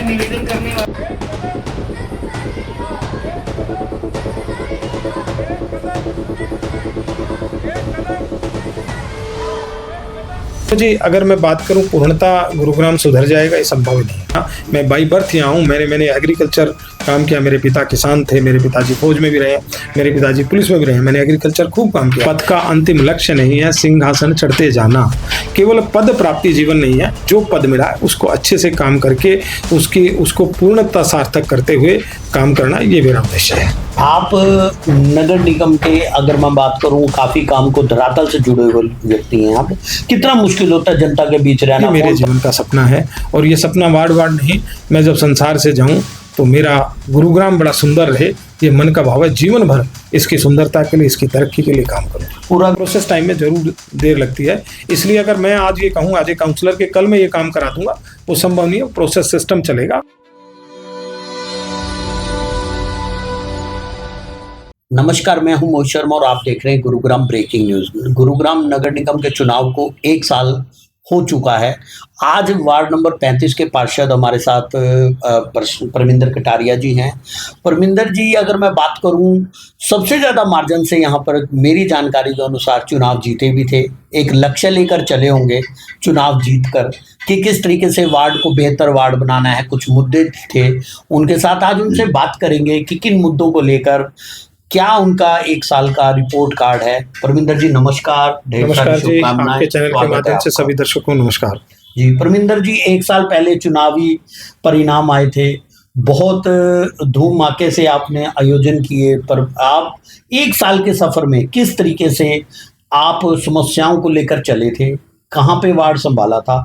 निवेदन करने वाला तो जी अगर मैं बात करूं पूर्णतः गुरुग्राम सुधर जाएगा ये संभव ही नहीं है। हाँ, मैं बाई बर्थ यहाँ हूँ। मैंने एग्रीकल्चर काम किया। मेरे पिता किसान थे, मेरे पिताजी फौज में भी रहे, मेरे पिताजी पुलिस में भी रहे। मैंने एग्रीकल्चर खूब काम किया। पद का अंतिम लक्ष्य नहीं है सिंहासन चढ़ते जाना, केवल पद प्राप्ति जीवन नहीं है। जो पद मिला है उसको अच्छे से काम करके उसको पूर्णतः सार्थक करते हुए काम करना, ये मेरा उद्देश्य है। आप नगर निगम के, अगर मैं बात करूं, काफी काम को धरातल से जुड़े हुए व्यक्ति हैं आप। कितना मुश्किल होता है जनता के बीच रहना? मेरे जीवन का सपना है और ये सपना वार्ड नहीं, मैं जब संसार से जाऊं तो मेरा गुरुग्राम बड़ा सुंदर रहे, ये मन का भाव है। जीवन भर इसकी सुंदरता के लिए, इसकी तरक्की के लिए काम करूं। पूरा प्रोसेस टाइम में जरूर देर लगती है, इसलिए अगर मैं आज ये कहूँ आज एक काउंसलर के कल मैं ये काम करा दूंगा, वो संभव नहीं है। प्रोसेस सिस्टम चलेगा। नमस्कार, मैं हूं मोहित शर्मा और आप देख रहे हैं गुरुग्राम ब्रेकिंग न्यूज। गुरुग्राम नगर निगम के चुनाव को 1 साल हो चुका है। आज वार्ड नंबर 35 के पार्षद हमारे साथ परमिंदर कटारिया जी हैं। परमिंदर जी, अगर मैं बात करूं, सबसे ज़्यादा मार्जिन से यहाँ पर मेरी जानकारी के अनुसार चुनाव जीते भी थे। एक लक्ष्य लेकर चले होंगे चुनाव जीत कर कि किस तरीके से वार्ड को बेहतर वार्ड बनाना है। कुछ मुद्दे थे उनके साथ, आज उनसे बात करेंगे कि किन मुद्दों को लेकर, क्या उनका 1 साल का रिपोर्ट कार्ड है। परमिंदर जी नमस्कार। नमस्कार जी, आपके चैनल के माध्यम से सभी दर्शकों को नमस्कार जी। परमिंदर जी, 1 साल पहले चुनावी परिणाम आए थे, बहुत धूम धमाके से आपने आयोजन किए, पर आप 1 साल के सफर में किस तरीके से आप समस्याओं को लेकर चले थे, कहाँ पे वार्ड संभाला था,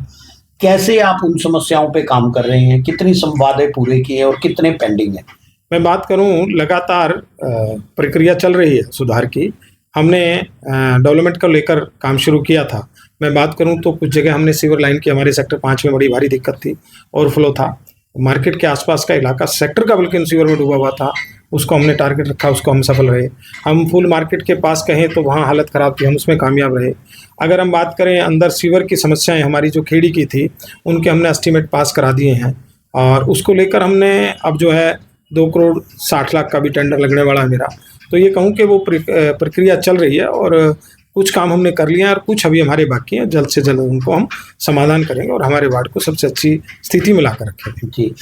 कैसे आप उन समस्याओं पे काम कर रहे हैं, कितनी संवादें पूरे किए और कितने पेंडिंग है? मैं बात करूं, लगातार प्रक्रिया चल रही है सुधार की। हमने डेवलपमेंट को लेकर काम शुरू किया था। मैं बात करूं तो कुछ जगह हमने सीवर लाइन की, हमारे सेक्टर 5 में बड़ी भारी दिक्कत थी, ओवरफ्लो था। मार्केट के आसपास का इलाका सेक्टर का बल्कि सीवर में डूबा हुआ था, उसको हमने टारगेट रखा, उसको हम सफल रहे। हम फुल मार्केट के पास कहें तो वहाँ हालत ख़राब थी, हम उसमें कामयाब रहे। अगर हम बात करें अंदर सीवर की समस्याएँ हमारी जो खेड़ी की थी, उनके हमने एस्टीमेट पास करा दिए हैं और उसको लेकर हमने अब जो है 2 करोड़ 60 लाख का भी टेंडर लगने वाला है मेरा। तो ये कहूँ कि वो प्रक्रिया चल रही है और कुछ काम हमने कर लिया है और कुछ अभी हमारे बाकी हैं। जल्द से जल्द उनको हम समाधान करेंगे और हमारे वार्ड को सबसे अच्छी स्थिति में ला कर रखेंगे। जी,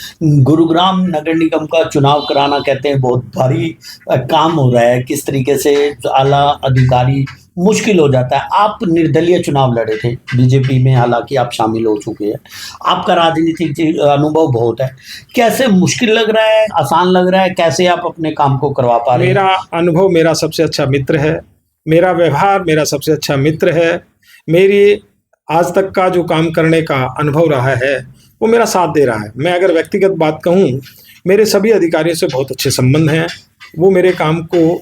गुरुग्राम नगर निगम का चुनाव कराना कहते हैं बहुत भारी काम हो रहा है। किस तरीके से आला अधिकारी मुश्किल हो जाता है। आप निर्दलीय चुनाव लड़े थे बीजेपी में, हालांकि आप शामिल हो चुके हैं, आपका राजनीतिक अनुभव बहुत है। कैसे मुश्किल लग रहा है, आसान लग रहा है, कैसे आप अपने काम को करवा पा रहे हैं? मेरा अनुभव मेरा सबसे अच्छा मित्र है, मेरा व्यवहार मेरा सबसे अच्छा मित्र है। मेरी आज तक का जो काम करने का अनुभव रहा है वो मेरा साथ दे रहा है। मैं अगर व्यक्तिगत बात कहूँ, मेरे सभी अधिकारियों से बहुत अच्छे संबंध हैं। वो मेरे काम को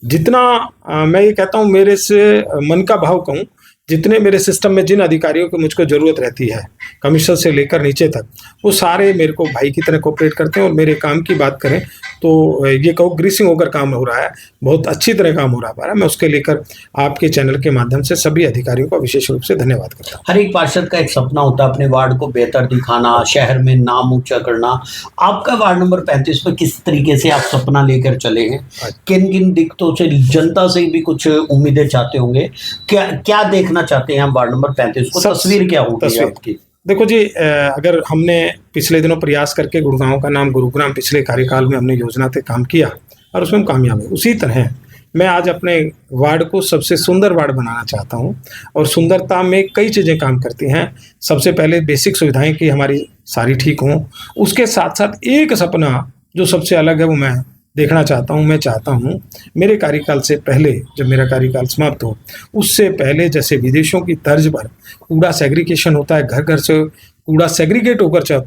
जितना मैं ये कहता हूँ, मेरे से मन का भाव कहूँ, जितने मेरे सिस्टम में जिन अधिकारियों की मुझको ज़रूरत रहती है, कमिश्नर से लेकर नीचे तक, वो सारे मेरे को भाई की तरह कोऑपरेट करते हैं। और मेरे काम की बात करें तो ये कहो ग्रीसिंग होकर काम हो रहा है, बहुत अच्छी तरह काम हो रहा है। मैं उसके लेकर आपके चैनल के माध्यम से सभी अधिकारियों का विशेष रूप से धन्यवाद करता हूँ। हर एक पार्षद का एक सपना होता है अपने वार्ड को बेहतर दिखाना, शहर में नाम ऊंचा करना। आपका वार्ड नंबर 35 में किस तरीके से आप सपना लेकर चले हैं? किन किन दिक्कतों से, जनता से भी कुछ उम्मीदें चाहते होंगे, क्या देखना चाहते हैं हम वार्ड नंबर 35 को? तस्वीर क्या होगी आपकी? देखो जी, अगर हमने पिछले दिनों प्रयास करके गुड़गांव का नाम गुरुग्राम पिछले कार्यकाल में हमने योजना पे काम किया और उसमें हम कामयाब हुए, उसी तरह मैं आज अपने वार्ड को सबसे सुंदर वार्ड बनाना चाहता हूं। और सुंदरता में कई चीज़ें काम करती हैं। सबसे पहले बेसिक सुविधाएं की हमारी सारी ठीक हों, उसके साथ साथ एक सपना जो सबसे अलग है वो मैं देखना चाहता हूँ। मैं चाहता हूँ मेरे कार्यकाल से पहले, जब मेरा कार्यकाल समाप्त हो, उससे पहले जैसे विदेशों की तर्ज पर कूड़ा सेग्रीगेशन होता है, घर घर से कूड़ा सेग्रीगेट होकर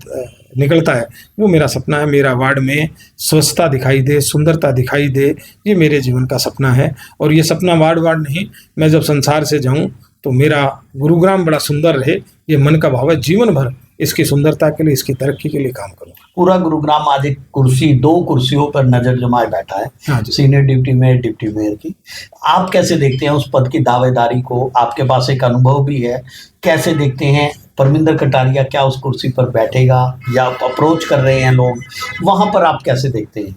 निकलता है, वो मेरा सपना है। मेरा वार्ड में स्वच्छता दिखाई दे, सुंदरता दिखाई दे, ये मेरे जीवन का सपना है। और ये सपना वार्ड नहीं, मैं जब संसार से जाऊँ तो मेरा गुरुग्राम बड़ा सुंदर रहे, ये मन का भाव है। जीवन भर इसकी सुंदरता के लिए, इसकी तरक्की के लिए काम करूँ। पूरा गुरुग्राम आज एक कुर्सी, 2 कुर्सियों पर नजर जमाए बैठा है, senior deputy mayor, deputy mayor की। आप कैसे देखते हैं उस पद की दावेदारी को? आपके पास एक अनुभव भी है, कैसे देखते हैं परमिंदर कटारिया क्या उस कुर्सी पर बैठेगा या अप्रोच कर रहे हैं लोग, वहां पर आप कैसे देखते हैं?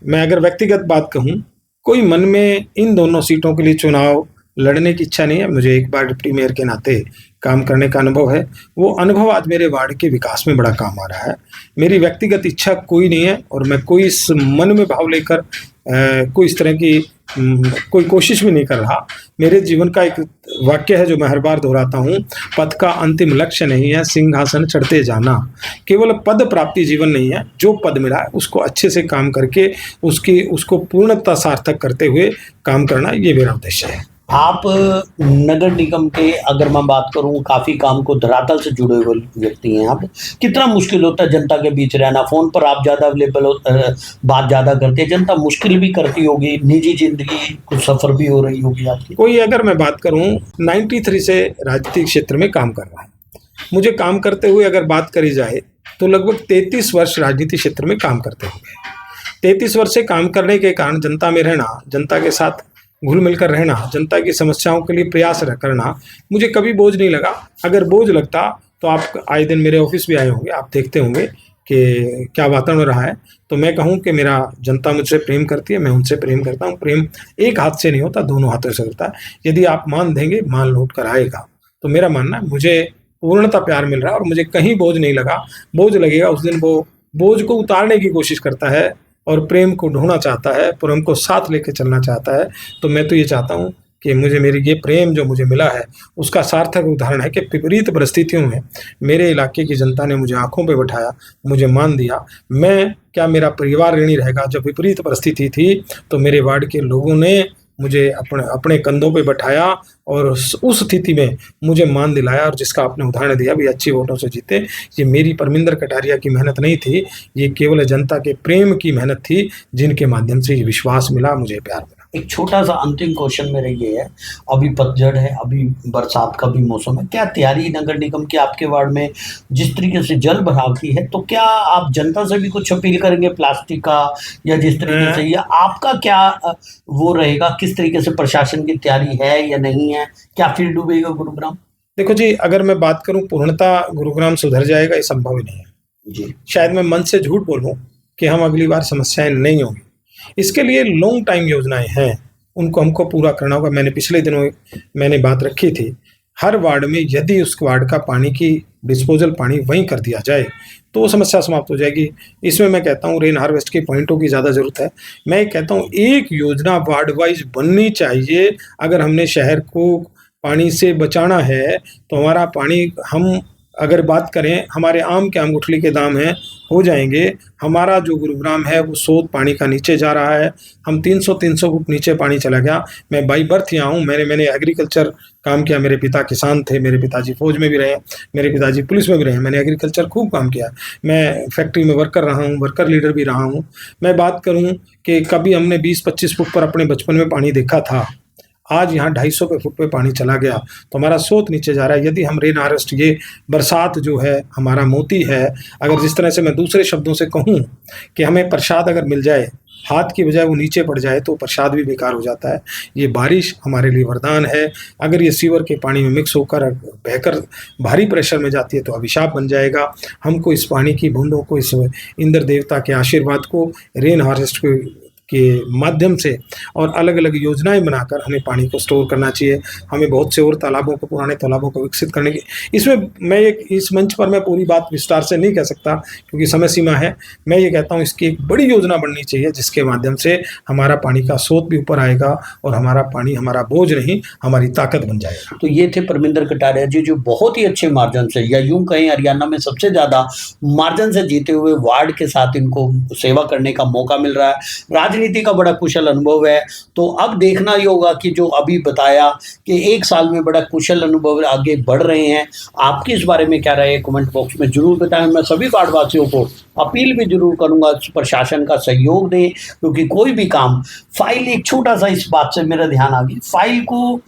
मैं अगर व्यक्तिगत बात कहूँ, कोई मन में इन दोनों सीटों के लिए चुनाव लड़ने की इच्छा नहीं है। मुझे एक बार डिप्टी मेयर के नाते काम करने का अनुभव है। वो अनुभव आज मेरे वार्ड के विकास में बड़ा काम आ रहा है। मेरी व्यक्तिगत इच्छा कोई नहीं है और मैं कोई इस मन में भाव लेकर कोई इस तरह की कोई कोशिश भी नहीं कर रहा। मेरे जीवन का एक वाक्य है जो मैं हर बार दोहराता हूँ, पद का अंतिम लक्ष्य नहीं है सिंहासन चढ़ते जाना। केवल पद प्राप्ति जीवन नहीं है, जो पद मिला है उसको अच्छे से काम करके उसको पूर्णतः सार्थक करते हुए काम करना, ये मेरा उद्देश्य है। आप नगर निगम के, अगर मैं बात करूं, काफी काम को धरातल से जुड़े हुए व्यक्ति हैं आप, कितना मुश्किल होता है जनता के बीच रहना? फोन पर आप ज्यादा अवेलेबल बात ज्यादा करते हैं, जनता मुश्किल भी करती होगी, निजी जिंदगी कुछ सफर भी हो रही होगी आपकी? कोई अगर मैं बात करूं 93 से राजनीतिक क्षेत्र में काम कर रहा है। मुझे काम करते हुए अगर बात करी जाए तो लगभग 33 वर्ष राजनीति क्षेत्र में काम करते हुए, 33 वर्ष से काम करने के कारण जनता में रहना, जनता के साथ घुल मिलकर रहना, जनता की समस्याओं के लिए प्रयास करना मुझे कभी बोझ नहीं लगा। अगर बोझ लगता तो आप आए दिन मेरे ऑफिस भी आए होंगे, आप देखते होंगे कि क्या वातावरण रहा है। तो मैं कहूँ कि मेरा जनता मुझसे प्रेम करती है, मैं उनसे प्रेम करता हूँ। प्रेम एक हाथ से नहीं होता, दोनों हाथों से होता है। यदि आप मान देंगे, मान लौट कर आएगा। तो मेरा मानना है मुझे पूर्णतः प्यार मिल रहा है और मुझे कहीं बोझ नहीं लगा। बोझ लगेगा उस दिन वो बोझ को उतारने की कोशिश करता है और प्रेम को ढूंढना चाहता है, प्रेम को साथ लेकर चलना चाहता है। तो मैं तो ये चाहता हूँ कि मेरी ये प्रेम जो मुझे मिला है उसका सार्थक उदाहरण है कि विपरीत परिस्थितियों में मेरे इलाके की जनता ने मुझे आंखों पे बैठाया, मुझे मान दिया। मैं क्या, मेरा परिवार ऋणी रहेगा? जब विपरीत परिस्थिति थी तो मेरे वार्ड के लोगों ने मुझे अपने कंधों पे बैठाया और उस स्थिति में मुझे मान दिलाया, और जिसका आपने उदाहरण दिया भी, अच्छी वोटों से जीते। ये मेरी परमिंदर कटारिया की मेहनत नहीं थी, ये केवल जनता के प्रेम की मेहनत थी, जिनके माध्यम से ये विश्वास मिला, मुझे प्यार मिला। एक छोटा सा अंतिम क्वेश्चन मेरा ये है, अभी पतझड़ है, अभी बरसात का भी मौसम है, क्या तैयारी नगर निगम की आपके वार्ड में जिस तरीके से जल भराव की है, तो क्या आप जनता से भी कुछ अपील करेंगे प्लास्टिक का, या जिस तरीके से, या आपका क्या वो रहेगा, किस तरीके से प्रशासन की तैयारी है या नहीं है? क्या फिर डूबेगा गुरुग्राम? देखो जी, अगर मैं बात करूं पूर्णतः गुरुग्राम सुधर जाएगा, ये संभव ही नहीं है जी। शायद मैं मन से झूठ बोलूं कि हम अगली बार समस्याएं नहीं होंगी। इसके लिए लॉन्ग टाइम योजनाएं हैं, उनको हमको पूरा करना होगा। मैंने पिछले दिनों बात रखी थी, हर वार्ड में यदि उस वार्ड का पानी की डिस्पोजल पानी वहीं कर दिया जाए तो समस्या समाप्त हो जाएगी। इसमें मैं कहता हूँ रेन हार्वेस्ट के पॉइंटों की ज़्यादा ज़रूरत है। मैं कहता हूँ एक योजना वार्ड वाइज बननी चाहिए। अगर हमने शहर को पानी से बचाना है तो हमारा पानी, हम अगर बात करें, हमारे आम के आम गुठली के दाम हैं, हो जाएंगे। हमारा जो गुरुग्राम है वो सोत पानी का नीचे जा रहा है, हम 300 फुट नीचे पानी चला गया। मैं बाई बर्थ यहाँ हूँ, मैंने एग्रीकल्चर काम किया, मेरे पिता किसान थे, मेरे पिताजी फौज में भी रहे, मेरे पिताजी पुलिस में भी रहे, मैंने एग्रीकल्चर खूब काम किया। मैं फैक्ट्री में वर्कर रहा हूँ, वर्कर लीडर भी रहा हूँ। मैं बात करूँ कि कभी हमने 20-25 फुट पर अपने बचपन में पानी देखा था, आज यहाँ 250 फुट पे पानी चला गया, तो हमारा सोत नीचे जा रहा है। यदि हम रेन हार्वेस्ट, ये बरसात जो है हमारा मोती है, अगर जिस तरह से मैं दूसरे शब्दों से कहूँ कि हमें प्रसाद अगर मिल जाए, हाथ की बजाय वो नीचे पड़ जाए तो प्रसाद भी बेकार हो जाता है। ये बारिश हमारे लिए वरदान है। अगर ये सीवर के पानी में मिक्स होकर बहकर भारी प्रेशर में जाती है तो अभिशाप बन जाएगा। हमको इस पानी की बूंदों को, इस इंद्र देवता के आशीर्वाद को रेन हार्वेस्ट के माध्यम से और अलग अलग योजनाएं बनाकर हमें पानी को स्टोर करना चाहिए। हमें बहुत से और तालाबों को, पुराने तालाबों को विकसित करने की, इसमें मैं इस मंच पर मैं पूरी बात विस्तार से नहीं कह सकता क्योंकि समय सीमा है। मैं ये कहता हूँ इसकी एक बड़ी योजना बननी चाहिए जिसके माध्यम से हमारा पानी का स्रोत भी ऊपर आएगा और हमारा पानी हमारा बोझ नहीं, हमारी ताकत बन जाएगा। तो ये थे परमिंदर कटारिया जी, जो बहुत ही अच्छे मार्जिन से, या यूं कहें हरियाणा में सबसे ज़्यादा मार्जिन से जीते हुए वार्ड के साथ इनको सेवा करने का मौका मिल रहा है। राजनीति का बड़ा कुशल अनुभव है। तो अब देखना ही होगा कि जो अभी बताया कि 1 साल में बड़ा कुशल अनुभव, आगे बढ़ रहे हैं। आपकी इस बारे में क्या राय है, कमेंट बॉक्स में जरूर बताएं। मैं सभी वार्डवासियों को अपील भी जरूर करूंगा प्रशासन का सहयोग दें, क्योंकि कोई भी काम, फाइल, एक छोटा सा इस बात से मेरा ध्यान आ गया, फाइल को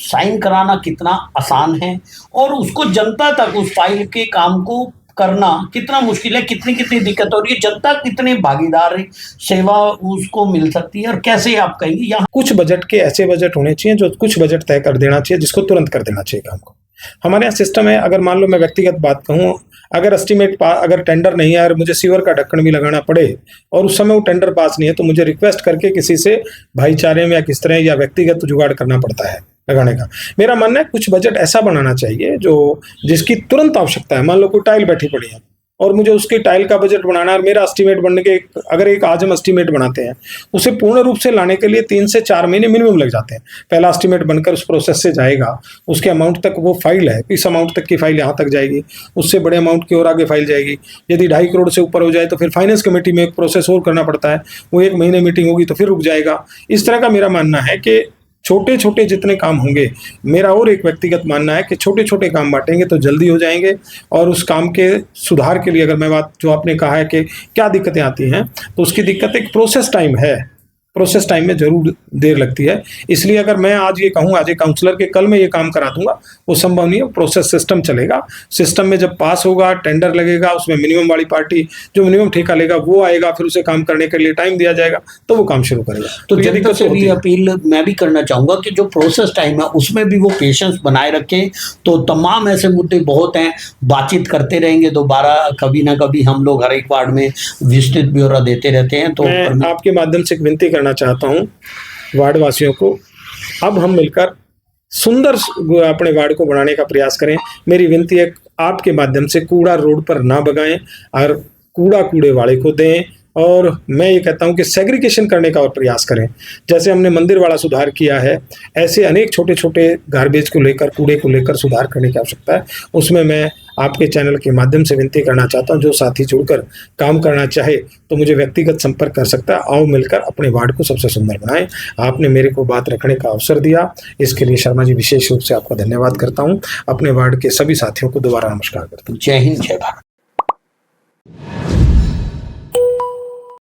साइन कराना कितना आसान है और उसको जनता तक उस फाइल के काम को करना कितना मुश्किल है, कितनी कितनी दिक्कत हो रही है, जनता कितने भागीदार सेवा उसको मिल सकती है, और कैसे आप कहेंगे यहाँ कुछ बजट के ऐसे बजट होने चाहिए जो कुछ बजट तय कर देना चाहिए, जिसको तुरंत कर देना चाहिए काम को। हमारे यहाँ सिस्टम है, अगर मान लो मैं व्यक्तिगत बात कहूँ, अगर अगर टेंडर नहीं है और मुझे सीवर का ढक्कन भी लगाना पड़े और उस समय वो टेंडर पास नहीं है, तो मुझे रिक्वेस्ट करके किसी से भाईचारे में या किस तरह या व्यक्तिगत जुगाड़ करना पड़ता है लगाने का। मेरा मानना है कुछ बजट ऐसा बनाना चाहिए जो जिसकी तुरंत आवश्यकता है। मान लो कोई टाइल बैठी पड़ी है और मुझे उसकी टाइल का बजट बनाना है, और मेरा एस्टीमेट बनने के अगर एक आज हम एस्टीमेट बनाते हैं, उसे पूर्ण रूप से लाने के लिए 3 से 4 महीने मिनिमम लग जाते हैं। पहला एस्टीमेट बनकर उस प्रोसेस से जाएगा, उसके अमाउंट तक वो फाइल है, इस अमाउंट तक की फाइल यहाँ तक जाएगी, उससे बड़े अमाउंट की और आगे फाइल जाएगी। यदि 2.5 करोड़ से ऊपर हो जाए तो फिर फाइनेंस कमेटी में एक प्रोसेस और करना पड़ता है, वो 1 महीने मीटिंग होगी तो फिर रुक जाएगा। इस तरह का मेरा मानना है कि छोटे छोटे जितने काम होंगे, मेरा और एक व्यक्तिगत मानना है कि छोटे छोटे काम बांटेंगे तो जल्दी हो जाएंगे। और उस काम के सुधार के लिए अगर मैं बात जो आपने कहा है कि क्या दिक्कतें आती हैं, तो उसकी दिक्कत एक प्रोसेस टाइम है। प्रोसेस टाइम में जरूर देर लगती है। इसलिए अगर मैं आज ये कहूँ आज एक काउंसलर के कल मैं ये काम करा दूंगा, वो संभव नहीं है। प्रोसेस सिस्टम चलेगा, सिस्टम में जब पास होगा, टेंडर लगेगा, उसमें मिनिमम वाली पार्टी जो मिनिमम ठेका लेगा वो आएगा, फिर उसे काम करने के लिए टाइम दिया जाएगा, तो वो काम शुरू करेगा। तो जनता से भी अपील मैं भी करना चाहूंगा कि जो प्रोसेस टाइम है उसमें भी वो पेशेंस बनाए रखें। तो तमाम ऐसे मुद्दे बहुत हैं, बातचीत करते रहेंगे दोबारा, कभी ना कभी हम लोग हर एक वार्ड में विस्तृत ब्यौरा देते रहते हैं। तो मैं आपके माध्यम से एक विनती करना चाहता हूँ वार्ड वासियों को, अब हम मिलकर सुंदर अपने वार्ड को बनाने का प्रयास करें। मेरी विनती है आपके माध्यम से कूड़ा रोड पर ना बगाएं और कूड़ा कूड़े वाले को दें। और मैं ये कहता हूँ कि सेग्रीगेशन करने का और प्रयास करें। जैसे हमने मंदिर वाला सुधार किया है, ऐसे अनेक छोटे छोटे गार्बेज को लेकर, कूड़े को लेकर सुधार करने की आवश्यकता है। उसमें मैं आपके चैनल के माध्यम से विनती करना चाहता हूँ, जो साथी जुड़कर काम करना चाहे तो मुझे व्यक्तिगत संपर्क कर सकता है। आओ मिलकर अपने वार्ड को सबसे सुंदर बनाएं। आपने मेरे को बात रखने का अवसर दिया, इसके लिए शर्मा जी विशेष रूप से आपका धन्यवाद करता हूँ। अपने वार्ड के सभी साथियों को दोबारा नमस्कार करता हूँ। जय हिंद, जय भारत।